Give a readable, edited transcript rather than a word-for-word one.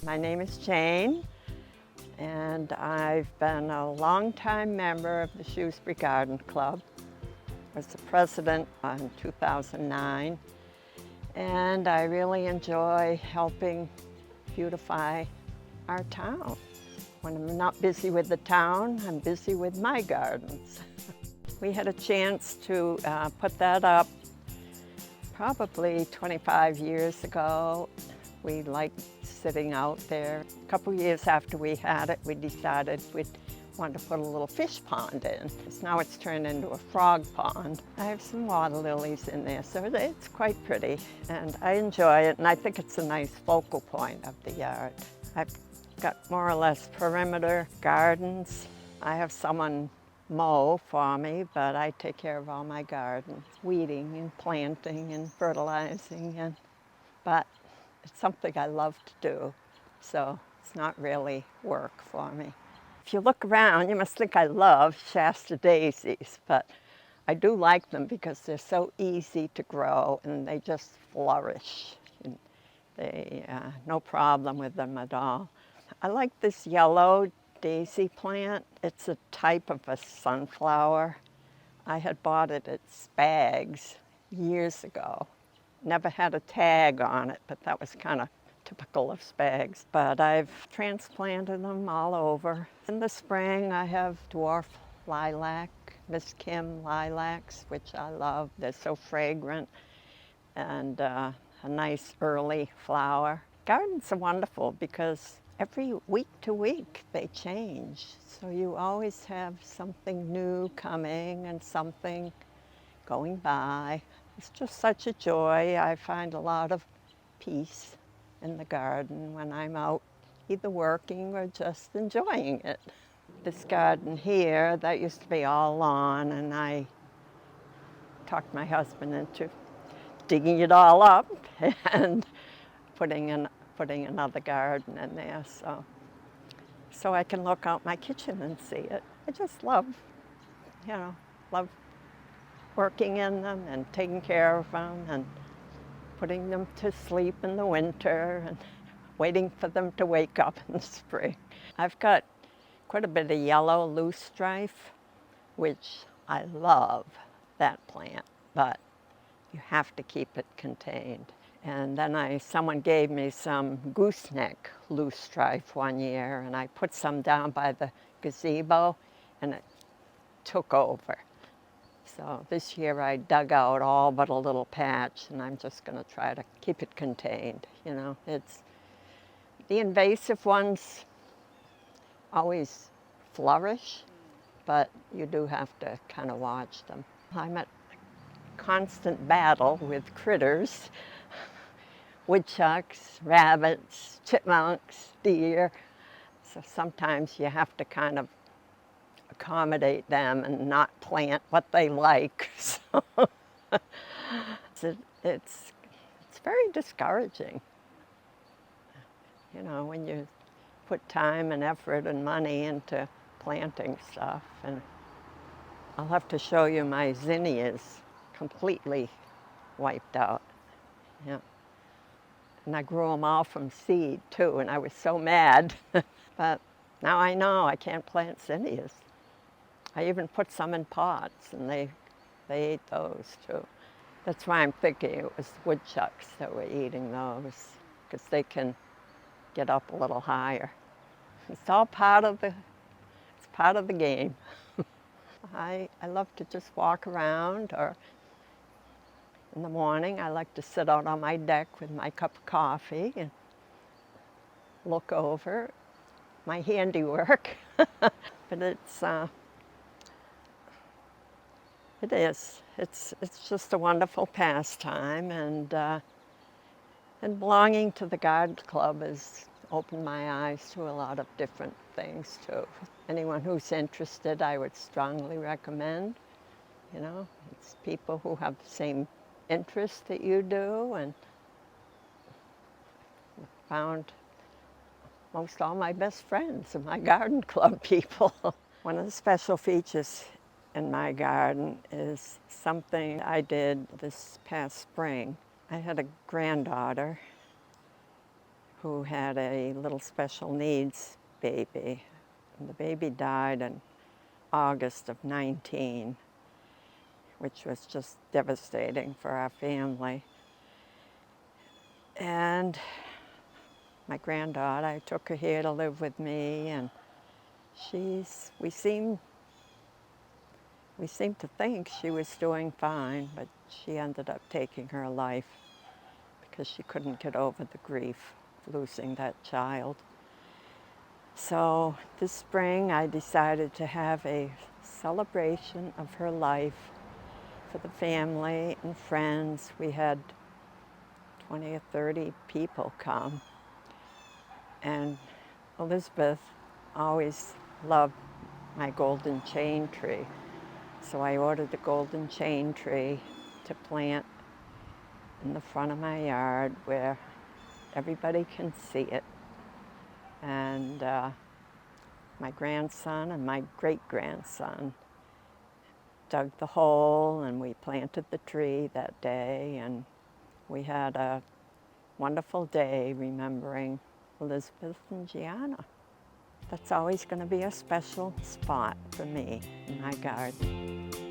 My name is Jane, and I've been a longtime member of the Shrewsbury Garden Club. I was the president in 2009, and I really enjoy helping beautify our town. When I'm not busy with the town, I'm busy with my gardens. We had a chance to put that up probably 25 years ago. We liked sitting out there. A couple years after we had it, we decided we'd want to put a little fish pond in. Now it's turned into a frog pond. I have some water lilies in there, so it's quite pretty, and I enjoy it, and I think it's a nice focal point of the yard. I've got more or less perimeter gardens. I have someone mow for me, but I take care of all my gardens, weeding and planting and fertilizing, but it's something I love to do, so it's not really work for me. If you look around, you must think I love Shasta daisies, but I do like them because they're so easy to grow and they just flourish. And no problem with them at all. I like this yellow daisy plant. It's a type of a sunflower. I had bought it at Spags years ago. Never had a tag on it, but that was kind of typical of Spags. But I've transplanted them all over. In the spring, I have dwarf lilac, Miss Kim lilacs, which I love. They're so fragrant and a nice early flower. Gardens are wonderful because every week to week they change. So you always have something new coming and something going by. It's just such a joy. I find a lot of peace in the garden when I'm out either working or just enjoying it. This garden here, that used to be all lawn, and I talked my husband into digging it all up and putting another garden in there, so I can look out my kitchen and see it. I just love working in them and taking care of them and putting them to sleep in the winter and waiting for them to wake up in the spring. I've got quite a bit of yellow loosestrife, which I love, that plant, but you have to keep it contained. And then someone gave me some gooseneck loosestrife one year, and I put some down by the gazebo, and it took over. So this year I dug out all but a little patch, and I'm just going to try to keep it contained. It's the invasive ones always flourish, but you do have to kind of watch them. I'm at constant battle with critters, woodchucks, rabbits, chipmunks, deer. So sometimes you have to kind of accommodate them and not plant what they like. So it's very discouraging. When you put time and effort and money into planting stuff. And I'll have to show you my zinnias completely wiped out. Yeah. And I grew them all from seed too, and I was so mad. But now I know I can't plant zinnias. I even put some in pots, and they ate those too. That's why I'm thinking it was woodchucks that were eating those, because they can get up a little higher. It's all part of the game. I love to just walk around, or in the morning I like to sit out on my deck with my cup of coffee and look over my handiwork. But it's just a wonderful pastime, and belonging to the garden club has opened my eyes to a lot of different things too. Anyone who's interested, I would strongly recommend. It's people who have the same interests that you do, and found most all my best friends are my garden club people. One of the special features in my garden is something I did this past spring. I had a granddaughter who had a little special needs baby. And the baby died in August of 19, which was just devastating for our family. And my granddaughter, I took her here to live with me, and we seemed to think she was doing fine, but she ended up taking her life because she couldn't get over the grief of losing that child. So this spring I decided to have a celebration of her life for the family and friends. We had 20 or 30 people come. And Elizabeth always loved my golden chain tree. So I ordered a golden chain tree to plant in the front of my yard where everybody can see it. And my grandson and my great-grandson dug the hole, and we planted the tree that day, and we had a wonderful day remembering Elizabeth and Gianna. That's always going to be a special spot for me in my garden.